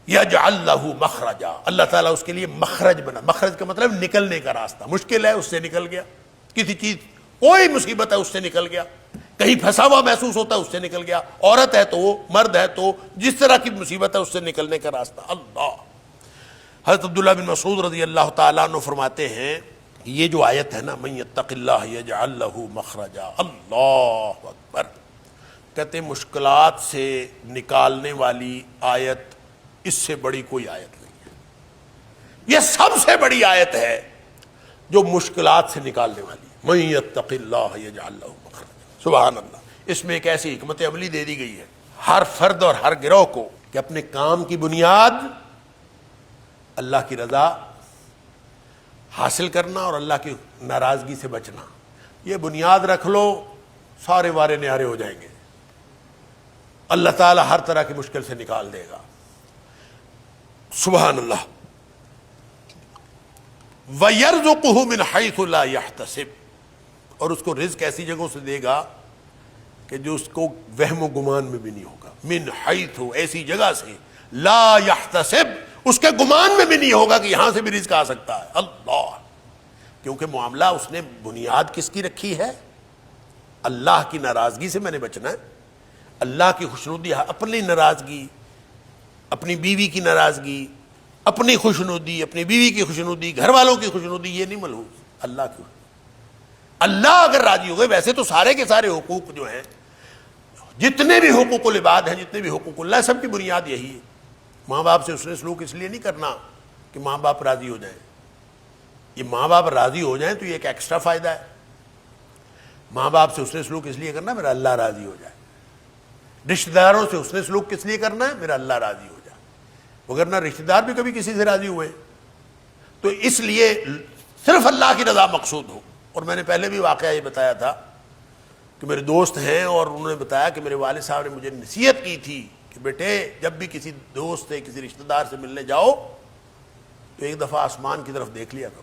یجعل لہ مخرجا، اللہ تعالیٰ اس کے لیے مخرج بنا۔ مخرج کا مطلب نکلنے کا راستہ، مشکل ہے اس سے نکل گیا، کسی چیز کوئی مصیبت ہے اس سے نکل گیا، کہیں پھنسا ہوا محسوس ہوتا ہے اس سے نکل گیا، عورت ہے تو مرد ہے تو جس طرح کی مصیبت ہے اس سے نکلنے کا راستہ اللہ۔ حضرت عبداللہ بن مسعود رضی اللہ تعالیٰ عنہ فرماتے ہیں یہ جو آیت ہے نا من یتق اللہ یجعل لہ مخرجا، اللہ اکبر، کہتے ہیں مشکلات سے نکالنے والی آیت اس سے بڑی کوئی آیت نہیں ہے، یہ سب سے بڑی آیت ہے جو مشکلات سے نکالنے والی ہے۔ من یتق اللہ یجعل لہ مخرجا، سبحان اللہ۔ اس میں ایک ایسی حکمت عملی دے دی گئی ہے ہر فرد اور ہر گروہ کو کہ اپنے کام کی بنیاد اللہ کی رضا حاصل کرنا اور اللہ کی ناراضگی سے بچنا، یہ بنیاد رکھ لو، سارے وارے نیارے ہو جائیں گے، اللہ تعالیٰ ہر طرح کی مشکل سے نکال دے گا، سبحان اللہ۔ وَيَرْزُقُهُ مِنْ حَيْثُ لَا يَحْتَسِبُ، اور اس کو رزق ایسی جگہوں سے دے گا کہ جو اس کو وہم و گمان میں بھی نہیں ہوگا، من حیث، ایسی جگہ سے، لا یحتسب، اس کے گمان میں بھی نہیں ہوگا کہ یہاں سے بھی رزق آ سکتا ہے، اللہ، کیونکہ معاملہ اس نے بنیاد کس کی رکھی ہے؟ اللہ کی ناراضگی سے میں نے بچنا ہے، اللہ کی خوشنودی، اپنی ناراضگی، اپنی بیوی کی ناراضگی، اپنی خوشنودی، اپنی بیوی کی خوشنودی، گھر والوں کی خوشنودی، یہ نہیں ملحوظ، اللہ کی۔ اللہ اگر راضی ہو گئے، ویسے تو سارے کے سارے حقوق جو ہیں، جتنے بھی حقوق العباد ہیں، جتنے بھی حقوق اللہ، سب کی بنیاد یہی ہے۔ ماں باپ سے حسن سلوک اس لیے نہیں کرنا کہ ماں باپ راضی ہو جائیں، یہ ماں باپ راضی ہو جائیں تو یہ ایک ایکسٹرا فائدہ ہے۔ ماں باپ سے حسن سلوک اس لیے کرنا میرا اللہ راضی ہو جائے، رشتہ داروں سے حسن سلوک کس لیے کرنا ہے؟ میرا اللہ راضی ہو جائے، وگرنہ رشتہ دار بھی کبھی کسی سے راضی ہوئے، تو اس لیے صرف اللہ کی رضا مقصود ہو۔ اور میں نے پہلے بھی واقعہ یہ بتایا تھا کہ میرے دوست ہیں اور انہوں نے بتایا کہ میرے والد صاحب نے مجھے نصیحت کی تھی کہ بیٹے جب بھی کسی دوست سے، کسی رشتہ دار سے ملنے جاؤ تو ایک دفعہ آسمان کی طرف دیکھ لیا کرو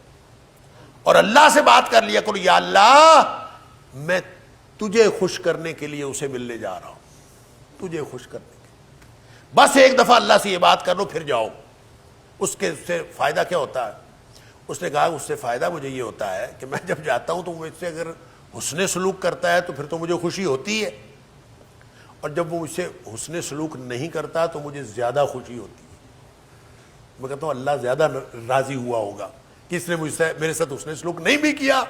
اور اللہ سے بات کر لیا کرو، یا اللہ میں تجھے خوش کرنے کے لیے اسے ملنے جا رہا ہوں، تجھے خوش کرنے کے لیے، بس ایک دفعہ اللہ سے یہ بات کر لو پھر جاؤ۔ اس سے فائدہ کیا ہوتا ہے؟ اس نے کہا اس سے فائدہ مجھے یہ ہوتا ہے کہ میں جب جاتا ہوں تو مجھ سے اگر حسن سلوک کرتا ہے تو پھر تو مجھے خوشی ہوتی ہے، اور جب وہ مجھ سے حسن سلوک نہیں کرتا تو مجھے زیادہ خوشی ہوتی ہے۔ میں کہتا ہوں اللہ زیادہ راضی ہوا ہوگا کہ اس نے مجھ سے میرے ساتھ حسن سلوک نہیں بھی کیا،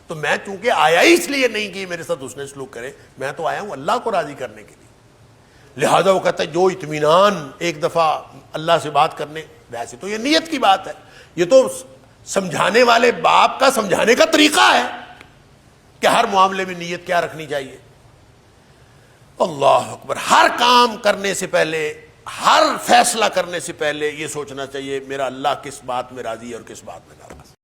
تو میں چونکہ آیا ہی اس لیے نہیں کہ میرے ساتھ حسن سلوک کرے، میں تو آیا ہوں اللہ کو راضی کرنے کے لیے۔ لہذا وہ کہتا ہے جو اطمینان ایک دفعہ اللہ سے بات کرنے، ویسے تو یہ نیت کی بات ہے، یہ تو سمجھانے والے باپ کا سمجھانے کا طریقہ ہے کہ ہر معاملے میں نیت کیا رکھنی چاہیے۔ اللہ اکبر، ہر کام کرنے سے پہلے، ہر فیصلہ کرنے سے پہلے یہ سوچنا چاہیے میرا اللہ کس بات میں راضی ہے اور کس بات میں ناراض۔